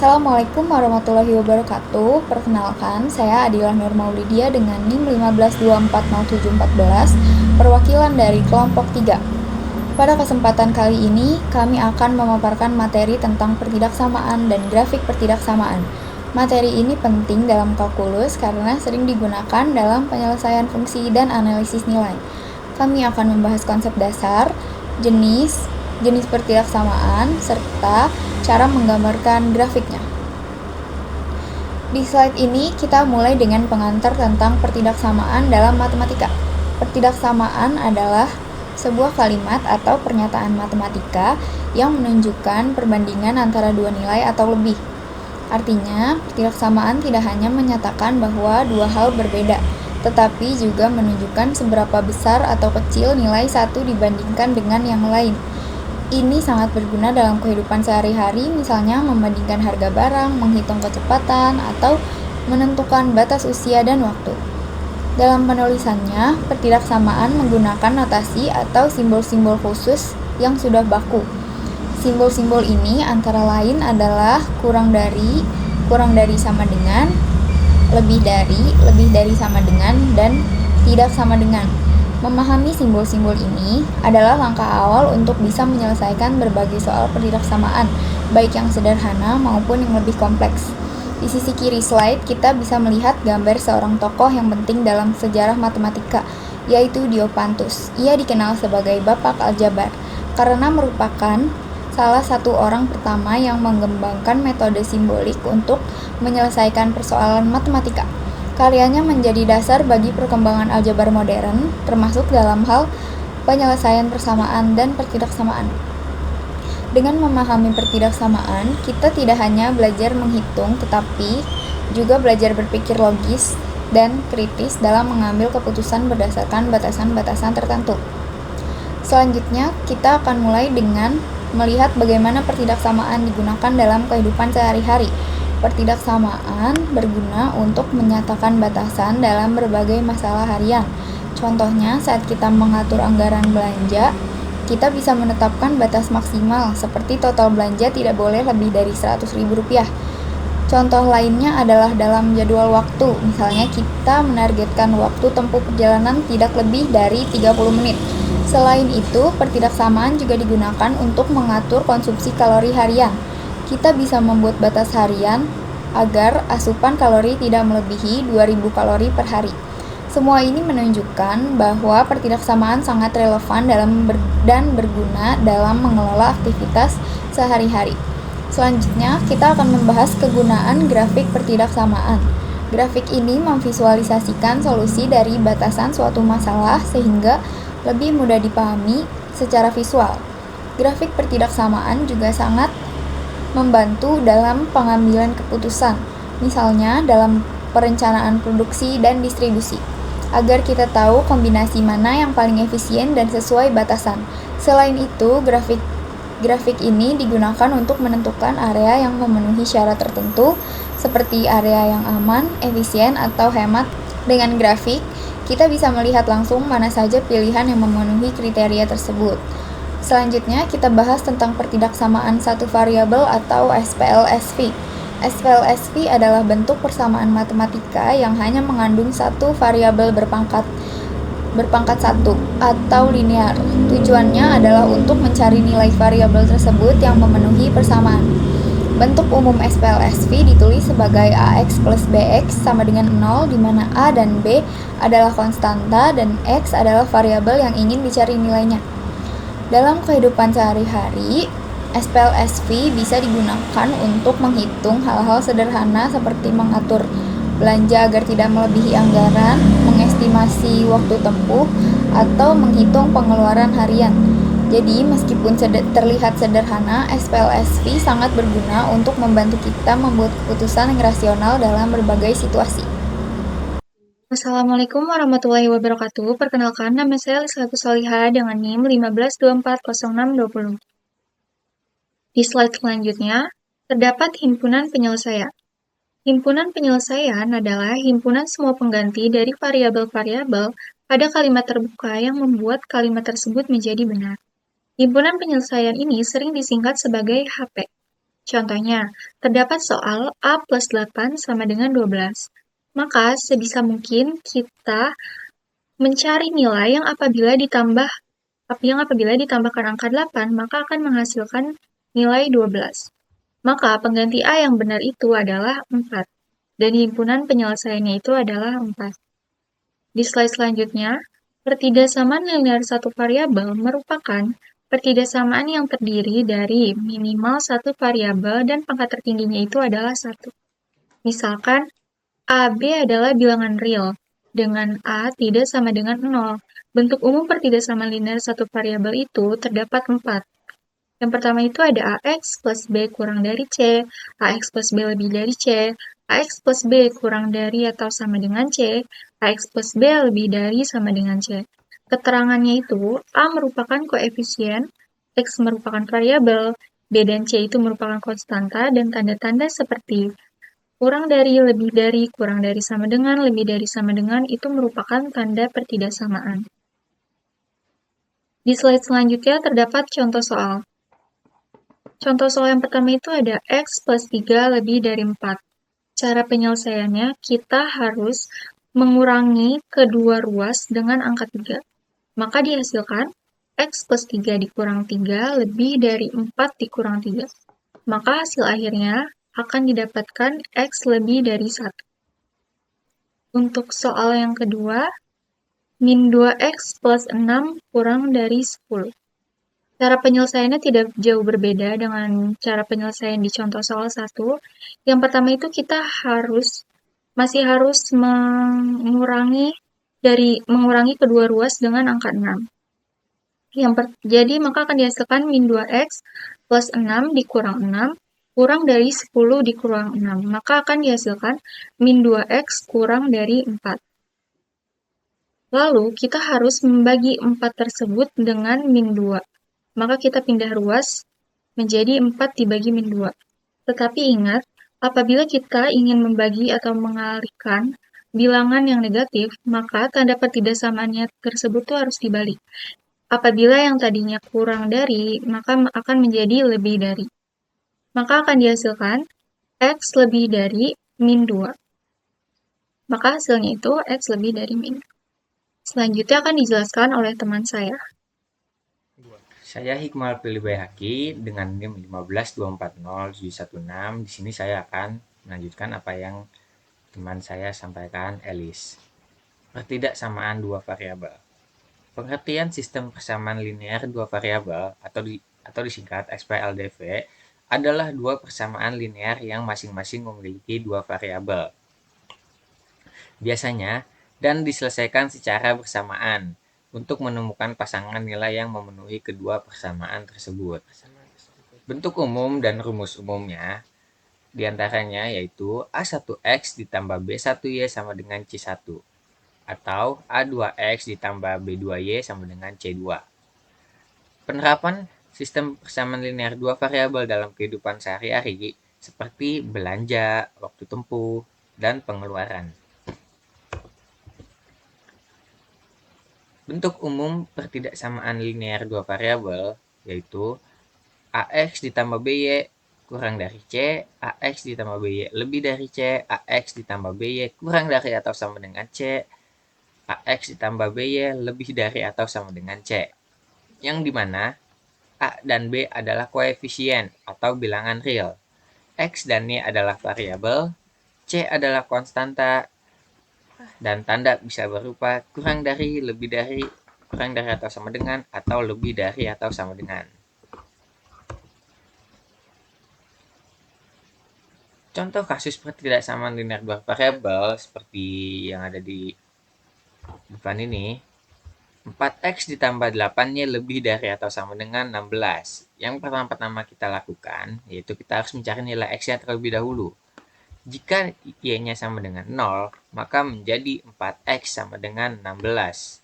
Assalamualaikum warahmatullahi wabarakatuh. Perkenalkan, saya Adilah Nur Maulidia dengan NIM 15240714, perwakilan dari kelompok 3. Pada kesempatan kali ini, kami akan memaparkan materi tentang pertidaksamaan dan grafik pertidaksamaan. Materi ini penting dalam kalkulus karena sering digunakan dalam penyelesaian fungsi dan analisis nilai. Kami akan membahas konsep dasar, jenis pertidaksamaan, serta cara menggambarkan grafiknya. Di slide ini kita mulai dengan pengantar tentang pertidaksamaan dalam matematika. Pertidaksamaan adalah sebuah kalimat atau pernyataan matematika yang menunjukkan perbandingan antara dua nilai atau lebih. Artinya, pertidaksamaan tidak hanya menyatakan bahwa dua hal berbeda, tetapi juga menunjukkan seberapa besar atau kecil nilai satu dibandingkan dengan yang lain. Ini sangat berguna dalam kehidupan sehari-hari, misalnya membandingkan harga barang, menghitung kecepatan, atau menentukan batas usia dan waktu. Dalam penulisannya, pertidaksamaan menggunakan notasi atau simbol-simbol khusus yang sudah baku. Simbol-simbol ini antara lain adalah kurang dari sama dengan, lebih dari sama dengan, dan tidak sama dengan. Memahami simbol-simbol ini adalah langkah awal untuk bisa menyelesaikan berbagai soal pertidaksamaan, baik yang sederhana maupun yang lebih kompleks. Di sisi kiri slide, kita bisa melihat gambar seorang tokoh yang penting dalam sejarah matematika, yaitu Diopantus. Ia dikenal sebagai Bapak Aljabar, karena merupakan salah satu orang pertama yang mengembangkan metode simbolik untuk menyelesaikan persoalan matematika. Karyanya menjadi dasar bagi perkembangan aljabar modern, termasuk dalam hal penyelesaian persamaan dan pertidaksamaan. Dengan memahami pertidaksamaan, kita tidak hanya belajar menghitung, tetapi juga belajar berpikir logis dan kritis dalam mengambil keputusan berdasarkan batasan-batasan tertentu. Selanjutnya, kita akan mulai dengan melihat bagaimana pertidaksamaan digunakan dalam kehidupan sehari-hari. Pertidaksamaan berguna untuk menyatakan batasan dalam berbagai masalah harian. Contohnya, saat kita mengatur anggaran belanja, kita bisa menetapkan batas maksimal, seperti total belanja tidak boleh lebih dari Rp100.000. Contoh lainnya adalah dalam jadwal waktu, misalnya kita menargetkan waktu tempuh perjalanan tidak lebih dari 30 menit. Selain itu, pertidaksamaan juga digunakan untuk mengatur konsumsi kalori harian. Kita bisa membuat batas harian agar asupan kalori tidak melebihi 2000 kalori per hari. Semua ini menunjukkan bahwa pertidaksamaan sangat relevan dan berguna dalam mengelola aktivitas sehari-hari. Selanjutnya, kita akan membahas kegunaan grafik pertidaksamaan. Grafik ini memvisualisasikan solusi dari batasan suatu masalah sehingga lebih mudah dipahami secara visual. Grafik pertidaksamaan juga sangat membantu dalam pengambilan keputusan, misalnya dalam perencanaan produksi dan distribusi, agar kita tahu kombinasi mana yang paling efisien dan sesuai batasan. Selain itu, grafik ini digunakan untuk menentukan area yang memenuhi syarat tertentu, seperti area yang aman, efisien, atau hemat. Dengan grafik, kita bisa melihat langsung mana saja pilihan yang memenuhi kriteria tersebut. Selanjutnya, kita bahas tentang pertidaksamaan satu variabel atau SPLSV. SPLSV adalah bentuk persamaan matematika yang hanya mengandung satu variabel berpangkat 1 atau linear. Tujuannya adalah untuk mencari nilai variabel tersebut yang memenuhi persamaan. Bentuk umum SPLSV ditulis sebagai AX plus BX sama dengan 0, di mana A dan B adalah konstanta dan X adalah variabel yang ingin dicari nilainya. Dalam kehidupan sehari-hari, SPLSV bisa digunakan untuk menghitung hal-hal sederhana seperti mengatur belanja agar tidak melebihi anggaran, mengestimasi waktu tempuh, atau menghitung pengeluaran harian. Jadi, meskipun terlihat sederhana, SPLSV sangat berguna untuk membantu kita membuat keputusan yang rasional dalam berbagai situasi. Assalamualaikum warahmatullahi wabarakatuh. Perkenalkan, nama saya Lislatus Soliha dengan NIM 15240620. Di slide selanjutnya, terdapat himpunan penyelesaian. Himpunan penyelesaian adalah himpunan semua pengganti dari variabel-variabel pada kalimat terbuka yang membuat kalimat tersebut menjadi benar. Himpunan penyelesaian ini sering disingkat sebagai HP. Contohnya, terdapat soal A plus 8 sama dengan 12. Maka sebisa mungkin kita mencari nilai yang apabila ditambahkan angka 8, maka akan menghasilkan nilai 12. Maka pengganti A yang benar itu adalah 4. Dan himpunan penyelesaiannya itu adalah 4. Di slide selanjutnya, pertidaksamaan linear satu variabel merupakan pertidaksamaan yang terdiri dari minimal satu variabel dan pangkat tertingginya itu adalah 1. Misalkan, AB adalah bilangan real, dengan A tidak sama dengan 0. Bentuk umum pertidaksamaan linear satu variabel itu terdapat 4. Yang pertama itu ada AX plus B kurang dari C, AX plus B lebih dari C, AX plus B kurang dari atau sama dengan C, AX plus B lebih dari sama dengan C. Keterangannya itu, A merupakan koefisien, X merupakan variabel, B dan C itu merupakan konstanta, dan tanda-tanda seperti kurang dari, lebih dari, kurang dari sama dengan, lebih dari sama dengan itu merupakan tanda pertidaksamaan. Di slide selanjutnya terdapat contoh soal. Contoh soal yang pertama itu ada X plus 3 lebih dari 4. Cara penyelesaiannya, kita harus mengurangi kedua ruas dengan angka 3. Maka dihasilkan X plus 3 dikurang 3 lebih dari 4 dikurang 3. Maka hasil akhirnya akan didapatkan X lebih dari 1. Untuk soal yang kedua, min 2X plus 6 kurang dari 10. Cara penyelesaiannya tidak jauh berbeda dengan cara penyelesaian di contoh soal 1. Yang pertama itu kita masih harus mengurangi kedua ruas dengan angka 6. Jadi maka akan dihasilkan min 2x plus 6 dikurang 6 kurang dari 10 dikurang 6. Maka akan dihasilkan min 2x kurang dari 4. Lalu kita harus membagi 4 tersebut dengan min 2. Maka kita pindah ruas menjadi 4 dibagi min 2. Tetapi ingat, apabila kita ingin membagi atau mengalihkan bilangan yang negatif, maka tanda pertidaksamaannya tersebut tuh harus dibalik. Apabila yang tadinya kurang dari, maka akan menjadi lebih dari. Maka akan dihasilkan X lebih dari min 2. Maka hasilnya itu X lebih dari min. Selanjutnya akan dijelaskan oleh teman saya. Saya Hikmal Pilih Bayhaki dengan NIM 152407716. Di sini saya akan melanjutkan apa yang teman saya sampaikan, Elis. Pertidaksamaan dua variabel. Pengertian sistem persamaan linear dua variabel atau disingkat SPLDV adalah dua persamaan linear yang masing-masing memiliki dua variabel. Biasanya dan diselesaikan secara bersamaan untuk menemukan pasangan nilai yang memenuhi kedua persamaan tersebut. Bentuk umum dan rumus umumnya diantaranya yaitu A1X ditambah B1Y sama dengan C1 atau A2X ditambah B2Y sama dengan C2. Penerapan sistem persamaan linear dua variabel dalam kehidupan sehari-hari seperti belanja, waktu tempuh, dan pengeluaran. Bentuk umum pertidaksamaan linear dua variabel yaitu AX ditambah BY kurang dari C, AX ditambah BY lebih dari C, AX ditambah BY kurang dari atau sama dengan C, AX ditambah BY lebih dari atau sama dengan C. Yang dimana A dan B adalah koefisien atau bilangan real, X dan Y adalah variabel, C adalah konstanta, dan tanda bisa berupa kurang dari, lebih dari, kurang dari atau sama dengan, atau lebih dari atau sama dengan. Contoh kasus pertidaksamaan linear dua variabel seperti yang ada di depan ini. 4x ditambah 8y lebih dari atau sama dengan 16. Yang pertama-tama kita lakukan yaitu kita harus mencari nilai x-nya terlebih dahulu. Jika y-nya sama dengan 0, maka menjadi 4x sama dengan 16.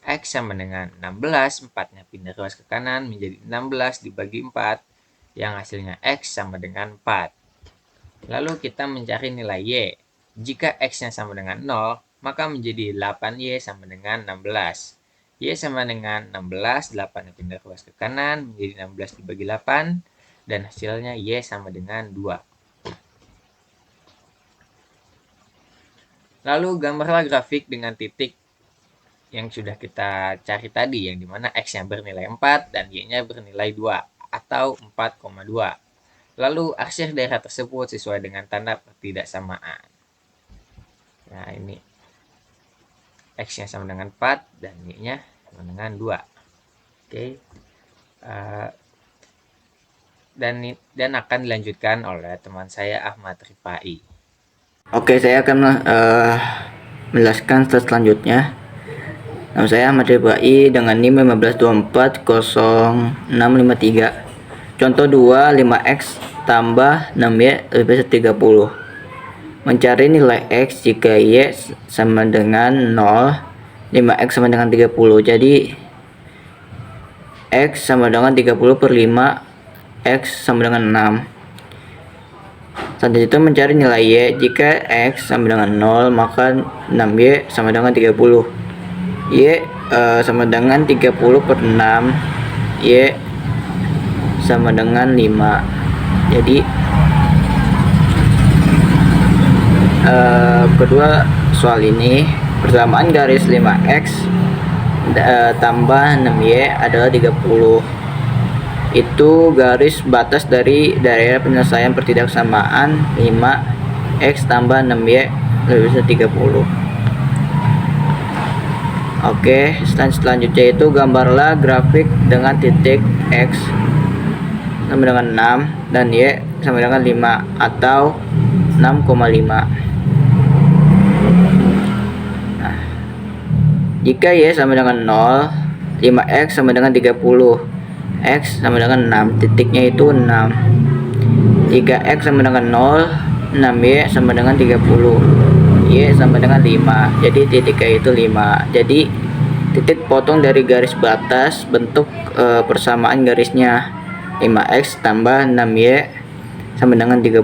X sama dengan 16, 4-nya pindah ruas ke kanan menjadi 16 dibagi 4, yang hasilnya x sama dengan 4. Lalu kita mencari nilai y. Jika x-nya sama dengan 0, maka menjadi 8y sama dengan 16. Y sama dengan 16, 8-nya pindah ruas ke kanan menjadi 16 dibagi 8, dan hasilnya Y sama dengan 2. Lalu gambarlah grafik dengan titik yang sudah kita cari tadi, yang dimana X-nya bernilai 4 dan Y-nya bernilai 2 atau 4,2. Lalu arsir daerah tersebut sesuai dengan tanda pertidaksamaan. Nah, ini X-nya sama dengan 4 dan Y-nya sama dengan 2. Oke. Dan akan dilanjutkan oleh teman saya Ahmad Rifai. Oke, saya akan menjelaskan step selanjutnya. Nama saya Ahmad Rifai dengan NIM 15240653. Contoh 2, 5x tambah 6y lebih 30. Mencari nilai x jika y sama dengan 0, 5x sama dengan 30. Jadi x sama dengan 30 per 5, x sama dengan 6. Selanjutnya itu mencari nilai y. Jika x sama dengan 0, maka 6y sama dengan 30. Y sama dengan 30 per 6, y sama dengan 5. Jadi kedua soal ini, persamaan garis 5x tambah 6y adalah 30. Itu garis batas dari daerah penyelesaian pertidaksamaan 5x tambah 6y lebih dari 30. Oke, selanjutnya itu gambarlah grafik dengan titik x sama dengan 6 dan y sama dengan 5 atau 6,5. Nah, jika y sama dengan 0, 5x sama dengan 30. X sama dengan 6, titiknya itu 6. Jika X sama dengan 0, 6Y sama dengan 30, Y sama dengan 5. Jadi titiknya itu 5. Jadi titik potong dari garis batas bentuk persamaan garisnya 5X tambah 6Y sama dengan 30.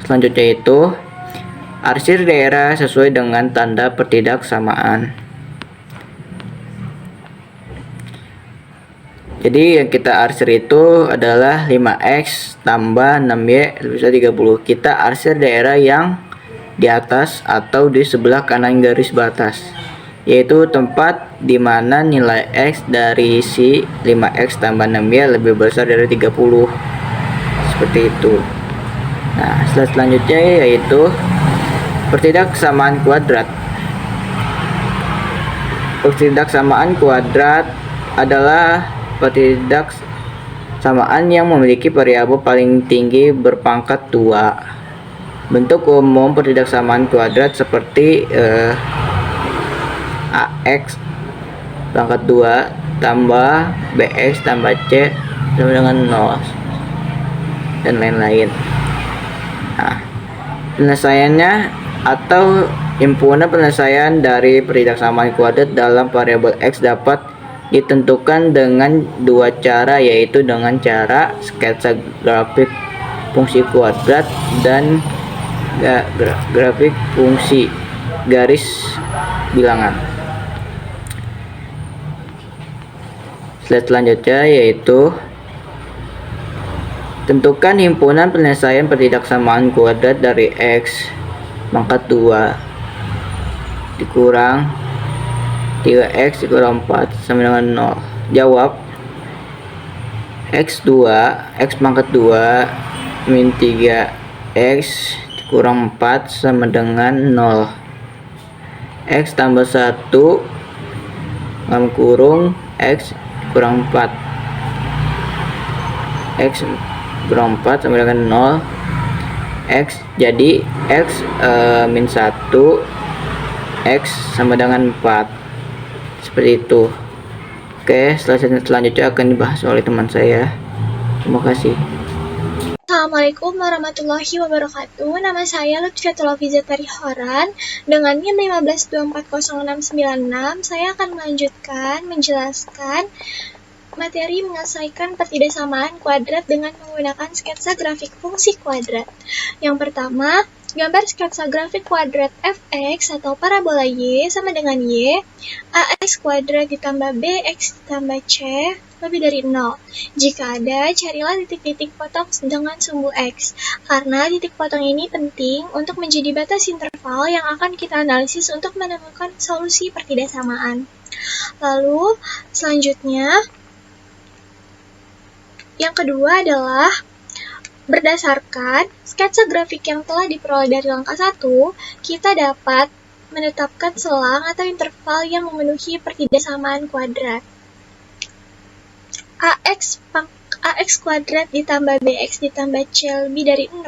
Selanjutnya itu arsir daerah sesuai dengan tanda pertidaksamaan. Jadi yang kita arsir itu adalah 5x tambah 6y lebih dari 30. Kita arsir daerah yang di atas atau di sebelah kanan garis batas, yaitu tempat di mana nilai x dari si 5x tambah 6y lebih besar dari 30. Seperti itu. Nah, selanjutnya yaitu pertidaksamaan kuadrat. Pertidaksamaan kuadrat adalah pertidaksamaan yang memiliki variabel paling tinggi berpangkat 2. Bentuk umum pertidaksamaan kuadrat seperti ax pangkat 2 tambah bx tambah c sama dengan 0 dan lain-lain. Nah, penyelesaiannya atau himpunan penyelesaian dari pertidaksamaan kuadrat dalam variabel x dapat ditentukan dengan dua cara, yaitu dengan cara sketsa grafik fungsi kuadrat dan grafik fungsi garis bilangan. Slide selanjutnya yaitu tentukan himpunan penyelesaian pertidaksamaan kuadrat dari x pangkat 2 dikurang 3x dikurang 4 sama dengan 0. Jawab x2 x pangkat 2 min 3x dikurang 4 sama dengan 0. X tambah 1 dalam kurung x kurang 4, x kurang 4 sama dengan 0. X jadi x min 1 x sama dengan 4. Seperti itu. Oke, selanjutnya akan dibahas oleh teman saya. Terima kasih. Assalamualaikum warahmatullahi wabarakatuh. Nama saya Lutfiatul Afizatari Horan dengan NIM 15240696. Saya akan melanjutkan menjelaskan materi menyelesaikan pertidaksamaan kuadrat dengan menggunakan sketsa grafik fungsi kuadrat. Yang pertama, gambar sketsa grafik kuadrat fx atau parabola y sama dengan y, ax kuadrat ditambah bx ditambah c lebih dari 0. Jika ada, carilah titik-titik potong dengan sumbu X, karena titik potong ini penting untuk menjadi batas interval yang akan kita analisis untuk menemukan solusi pertidaksamaan. Lalu, selanjutnya, yang kedua adalah berdasarkan sketsa grafik yang telah diperoleh dari langkah 1, kita dapat menetapkan selang atau interval yang memenuhi pertidaksamaan kuadrat. AX kuadrat ditambah BX ditambah C lebih dari 0,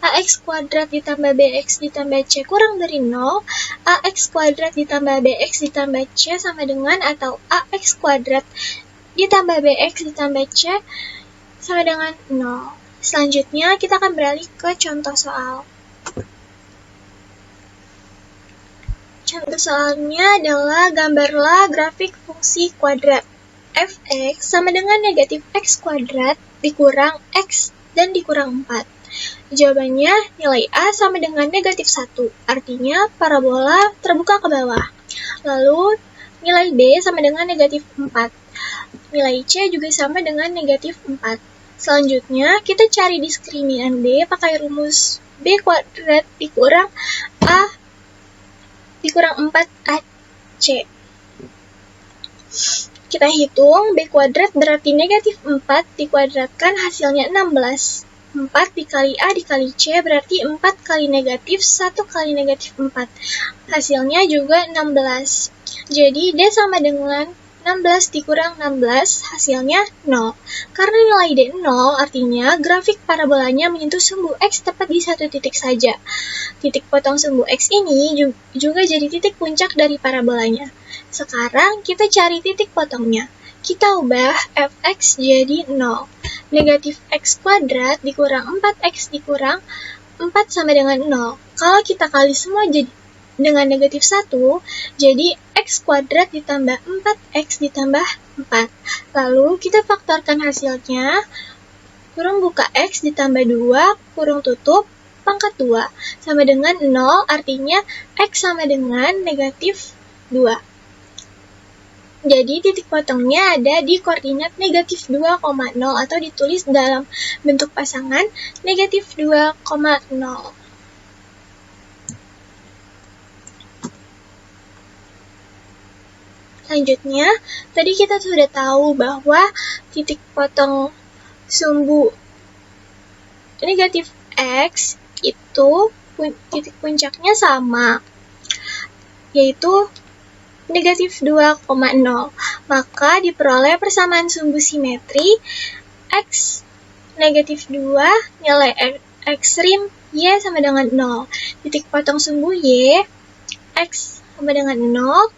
AX kuadrat ditambah BX ditambah C kurang dari 0, AX kuadrat ditambah BX ditambah C sama dengan atau AX kuadrat ditambah BX ditambah C sama dengan 0. Selanjutnya, kita akan beralih ke contoh soal. Contoh soalnya adalah gambarlah grafik fungsi kuadrat fx sama dengan negatif x kuadrat dikurang x dan dikurang 4. Jawabannya nilai A sama dengan negatif 1, artinya parabola terbuka ke bawah. Lalu nilai B sama dengan negatif 4. Nilai C juga sama dengan negatif 4. Selanjutnya, kita cari diskriminan B pakai rumus B kuadrat dikurang A dikurang 4AC. Kita hitung, B kuadrat berarti negatif 4 dikuadratkan hasilnya 16. 4 dikali A dikali C berarti 4 kali negatif 1 kali negatif 4. Hasilnya juga 16. Jadi D sama dengan 16 dikurang 16, hasilnya 0. Karena nilai D 0, artinya grafik parabolanya menyentuh sumbu X tepat di satu titik saja. Titik potong sumbu X ini juga jadi titik puncak dari parabolanya. Sekarang kita cari titik potongnya. Kita ubah fx jadi 0. Negatif x kuadrat dikurang 4x dikurang 4 sama dengan 0. Kalau kita kali semua jadi dengan negatif 1, jadi x kuadrat ditambah 4x ditambah 4. Lalu kita faktorkan hasilnya, kurung buka x ditambah 2, kurung tutup, pangkat 2, sama dengan 0, artinya x sama dengan negatif 2. Jadi titik potongnya ada di koordinat negatif 2,0 atau ditulis dalam bentuk pasangan negatif 2,0. Selanjutnya, tadi kita sudah tahu bahwa titik potong sumbu negatif X itu titik puncaknya sama, yaitu negatif 2,0. Maka diperoleh persamaan sumbu simetri X negatif 2, nilai X rim Y sama dengan 0. Titik potong sumbu Y, X sama dengan 0,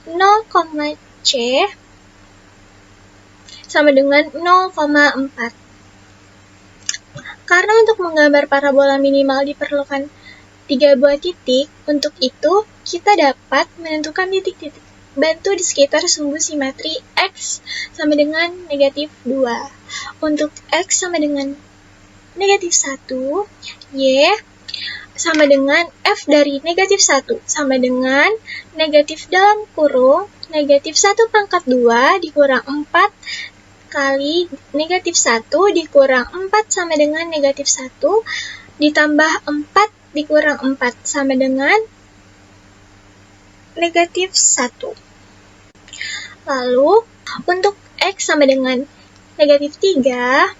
0, C sama dengan 0,4. Karena untuk menggambar parabola minimal diperlukan 3 buah titik, untuk itu kita dapat menentukan titik-titik bantu di sekitar sumbu simetri X sama dengan negatif 2. Untuk X sama dengan negatif 1, Y sama dengan F dari negatif 1 sama dengan negatif dalam kurung negatif 1 pangkat 2 dikurang 4 kali negatif 1 dikurang 4 sama dengan negatif 1 ditambah 4 dikurang 4 sama dengan negatif 1. Lalu, untuk X sama dengan negatif 3,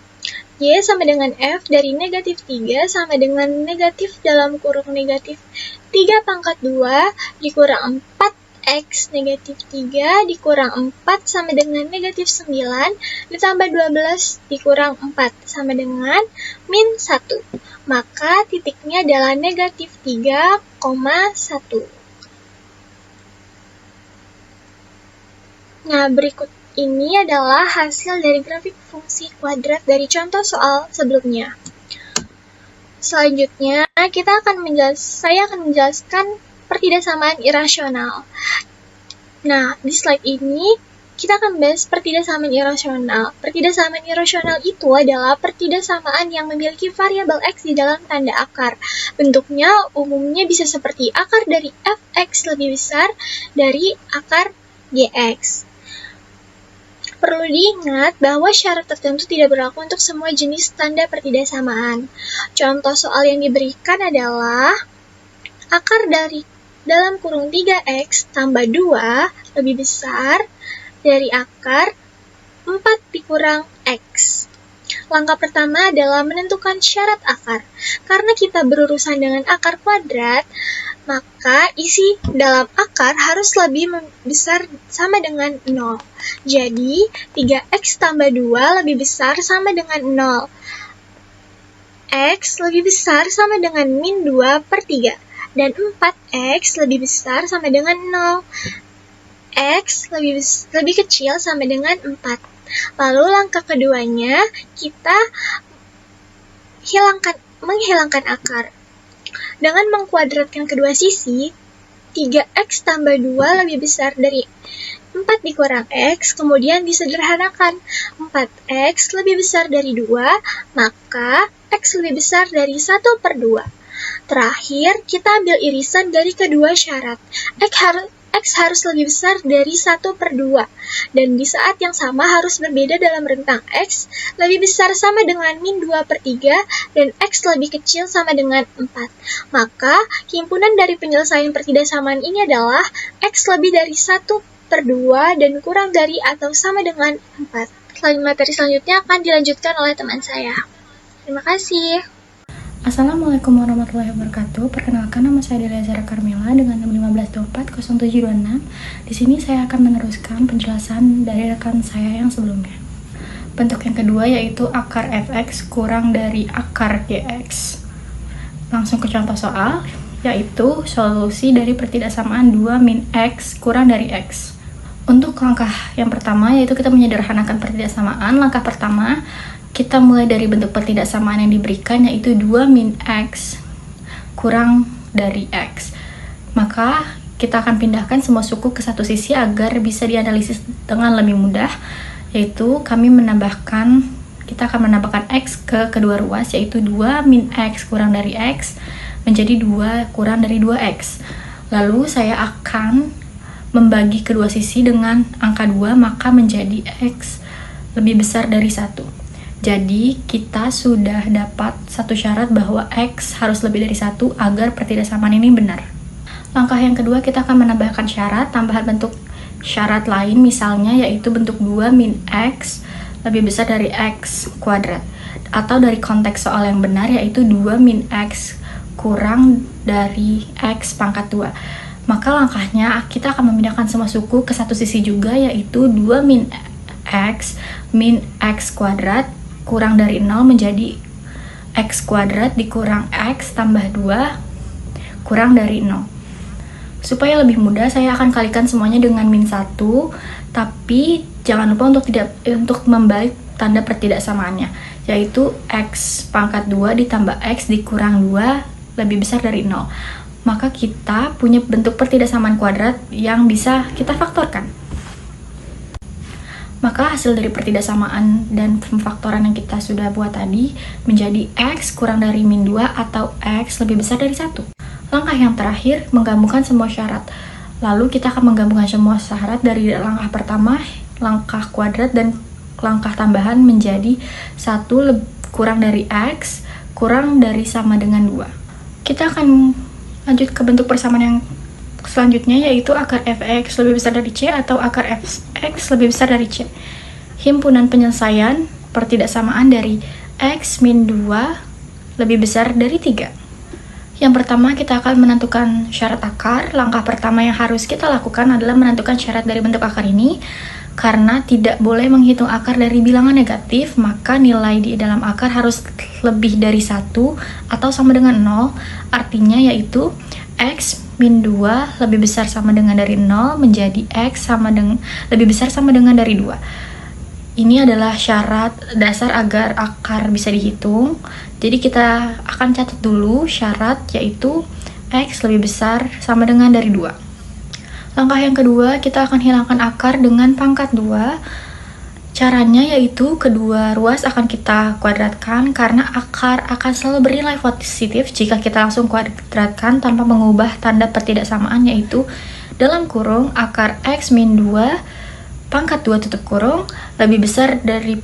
Y sama dengan F dari negatif 3 sama dengan negatif dalam kurung negatif 3 pangkat 2 dikurang 4X negatif 3 dikurang 4 sama dengan negatif 9 ditambah 12 dikurang 4 sama dengan min 1. Maka titiknya adalah negatif 3,1. Nah, berikut ini adalah hasil dari grafik fungsi kuadrat dari contoh soal sebelumnya. Selanjutnya, saya akan menjelaskan pertidaksamaan irasional. Nah, di slide ini kita akan bahas pertidaksamaan irasional. Pertidaksamaan irasional itu adalah pertidaksamaan yang memiliki variabel X di dalam tanda akar. Bentuknya umumnya bisa seperti akar dari fx lebih besar dari akar gx. Perlu diingat bahwa syarat tertentu tidak berlaku untuk semua jenis tanda pertidaksamaan. Contoh soal yang diberikan adalah akar dari dalam kurung 3x tambah 2 lebih besar dari akar 4 dikurang x. Langkah pertama adalah menentukan syarat akar. Karena kita berurusan dengan akar kuadrat, maka isi dalam akar harus lebih besar sama dengan 0. Jadi, 3x tambah 2 lebih besar sama dengan 0. X lebih besar sama dengan min 2 per 3. Dan 4x lebih besar sama dengan 0. X lebih kecil sama dengan 4. Lalu langkah keduanya, kita menghilangkan akar. Dengan mengkuadratkan kedua sisi, 3x tambah 2 lebih besar dari 4 dikurang x, kemudian disederhanakan. 4x lebih besar dari 2, maka x lebih besar dari 1 per 2. Terakhir, kita ambil irisan dari kedua syarat. X harus lebih besar dari 1 per 2. Dan di saat yang sama harus berbeda dalam rentang X lebih besar sama dengan min 2 per 3 dan X lebih kecil sama dengan 4. Maka, himpunan dari penyelesaian pertidaksamaan ini adalah X lebih dari 1 per 2 dan kurang dari atau sama dengan 4. Materi selanjutnya akan dilanjutkan oleh teman saya. Terima kasih. Assalamualaikum warahmatullahi wabarakatuh. Perkenalkan, nama saya Delia Zara Carmela dengan 15240726. Di sini saya akan meneruskan penjelasan dari rekan saya yang sebelumnya. Bentuk yang kedua yaitu akar fx kurang dari akar gx. Langsung ke contoh soal, yaitu solusi dari pertidaksamaan 2 min x kurang dari x. Untuk langkah yang pertama yaitu kita menyederhanakan pertidaksamaan. Langkah pertama, kita mulai dari bentuk pertidaksamaan yang diberikan yaitu 2 min x kurang dari x. Maka kita akan pindahkan semua suku ke satu sisi agar bisa dianalisis dengan lebih mudah, yaitu kita akan menambahkan x ke kedua ruas yaitu 2 min x kurang dari x menjadi 2 kurang dari 2x. Lalu saya akan membagi kedua sisi dengan angka 2, maka menjadi x lebih besar dari 1. Jadi, kita sudah dapat satu syarat bahwa X harus lebih dari 1 agar pertidaksamaan ini benar. Langkah yang kedua, kita akan menambahkan syarat, tambahan bentuk syarat lain misalnya yaitu bentuk 2 min X lebih besar dari X kuadrat. Atau dari konteks soal yang benar yaitu 2 min X kurang dari X pangkat 2. Maka langkahnya, kita akan memindahkan semua suku ke satu sisi juga yaitu 2 min X kuadrat kurang dari 0 menjadi x kuadrat dikurang x tambah 2 kurang dari 0. Supaya lebih mudah, saya akan kalikan semuanya dengan min 1, tapi jangan lupa untuk membalik tanda pertidaksamaannya, yaitu x pangkat 2 ditambah x dikurang 2 lebih besar dari 0. Maka kita punya bentuk pertidaksamaan kuadrat yang bisa kita faktorkan. Maka hasil dari pertidaksamaan dan pemfaktoran yang kita sudah buat tadi menjadi x kurang dari min 2 atau x lebih besar dari 1. Langkah yang terakhir, menggabungkan semua syarat. Lalu kita akan menggabungkan semua syarat dari langkah pertama, langkah kuadrat, dan langkah tambahan menjadi 1 kurang dari x kurang dari sama dengan 2. Kita akan lanjut ke bentuk persamaan yang selanjutnya yaitu akar fx lebih besar dari c atau akar fx lebih besar dari c. Himpunan penyelesaian pertidaksamaan dari x min 2 lebih besar dari 3. Yang pertama, kita akan menentukan syarat akar. Langkah pertama yang harus kita lakukan adalah menentukan syarat dari bentuk akar ini. Karena tidak boleh menghitung akar dari bilangan negatif, maka nilai di dalam akar harus lebih dari 1 atau sama dengan 0. Artinya yaitu x min 2 lebih besar sama dengan dari 0 menjadi x lebih besar sama dengan dari 2. Ini adalah syarat dasar agar akar bisa dihitung. Jadi kita akan catat dulu syarat yaitu x lebih besar sama dengan dari 2. Langkah yang kedua, kita akan hilangkan akar dengan pangkat 2. Caranya yaitu kedua ruas akan kita kuadratkan karena akar akan selalu bernilai positif jika kita langsung kuadratkan tanpa mengubah tanda pertidaksamaan, yaitu dalam kurung akar x min 2 pangkat 2 tutup kurung lebih besar 3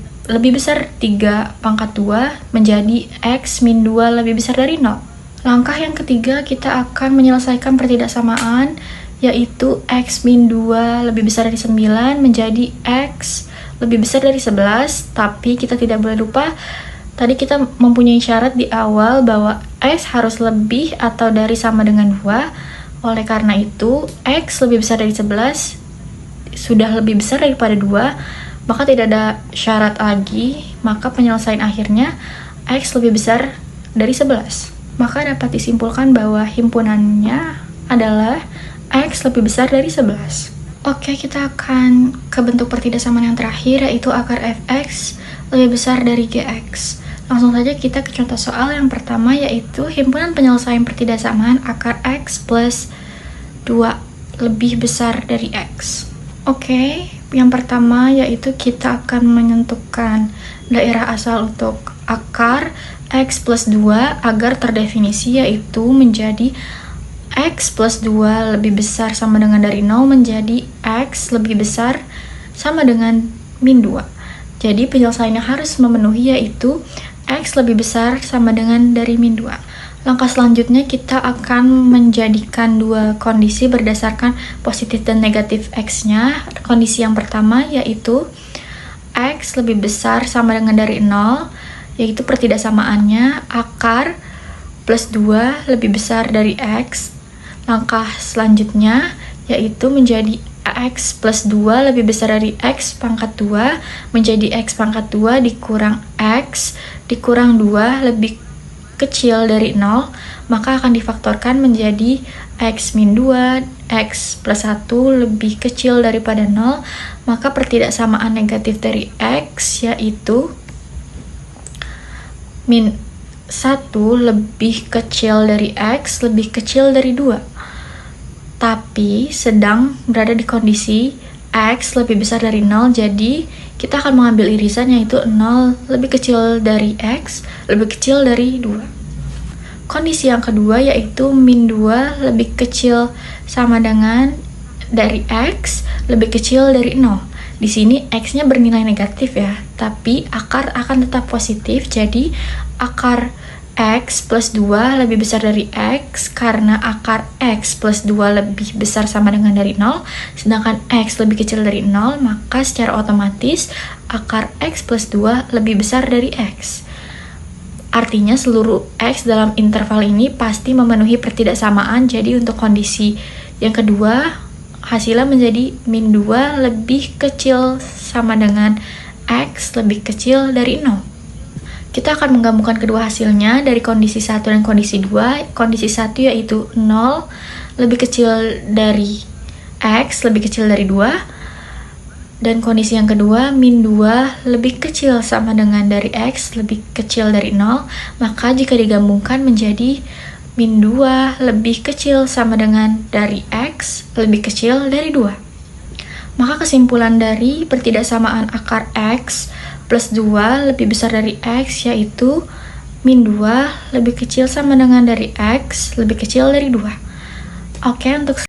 pangkat 2 menjadi X min 2 lebih besar dari 0. Langkah yang ketiga, kita akan menyelesaikan pertidaksamaan, yaitu X min 2 lebih besar dari 9 menjadi X lebih besar dari 11, tapi kita tidak boleh lupa tadi kita mempunyai syarat di awal bahwa X harus lebih atau dari sama dengan 2. Oleh karena itu, X lebih besar dari 11 sudah lebih besar daripada 2, maka tidak ada syarat lagi, maka penyelesaian akhirnya X lebih besar dari 11. Maka dapat disimpulkan bahwa himpunannya adalah X lebih besar dari 11. Oke, kita akan ke bentuk pertidaksamaan yang terakhir, yaitu akar fx lebih besar dari gx. Langsung saja kita ke contoh soal yang pertama, yaitu himpunan penyelesaian pertidaksamaan akar x plus 2 lebih besar dari x. Oke, yang pertama yaitu kita akan menentukan daerah asal untuk akar x plus 2 agar terdefinisi, yaitu menjadi X plus 2 lebih besar sama dengan dari 0 menjadi X lebih besar sama dengan min 2. Jadi penyelesaian yang harus memenuhi yaitu X lebih besar sama dengan dari min 2. Langkah selanjutnya kita akan menjadikan dua kondisi berdasarkan positif dan negatif X-nya. Kondisi yang pertama yaitu X lebih besar sama dengan dari 0, yaitu pertidaksamaannya akar plus 2 lebih besar dari X. Langkah selanjutnya yaitu menjadi X plus 2 lebih besar dari X pangkat 2 menjadi X pangkat 2 dikurang X dikurang 2 lebih kecil dari 0, maka akan difaktorkan menjadi X min 2, X plus 1 lebih kecil daripada 0, maka pertidaksamaan negatif dari X yaitu min 1 lebih kecil dari X lebih kecil dari 2. Tapi sedang berada di kondisi X lebih besar dari 0, jadi kita akan mengambil irisan yaitu 0 lebih kecil dari X lebih kecil dari 2. Kondisi yang kedua yaitu min 2 lebih kecil sama dengan dari X lebih kecil dari 0. Di sini X-nya bernilai negatif ya, tapi akar akan tetap positif, jadi akar X plus 2 lebih besar dari X karena akar X plus 2 lebih besar sama dengan dari 0, sedangkan X lebih kecil dari 0, maka secara otomatis akar X plus 2 lebih besar dari X. Artinya seluruh X dalam interval ini pasti memenuhi pertidaksamaan, jadi untuk kondisi yang kedua hasilnya menjadi min 2 lebih kecil sama dengan X lebih kecil dari 0. Kita akan menggabungkan kedua hasilnya dari kondisi 1 dan kondisi 2. Kondisi 1 yaitu 0 lebih kecil dari X lebih kecil dari 2. Dan kondisi yang kedua, min 2 lebih kecil sama dengan dari X lebih kecil dari 0. Maka jika digabungkan menjadi min 2 lebih kecil sama dengan dari X lebih kecil dari 2. Maka kesimpulan dari pertidaksamaan akar X plus 2 lebih besar dari X yaitu min 2 lebih kecil sama dengan dari X lebih kecil dari 2. Oke, untuk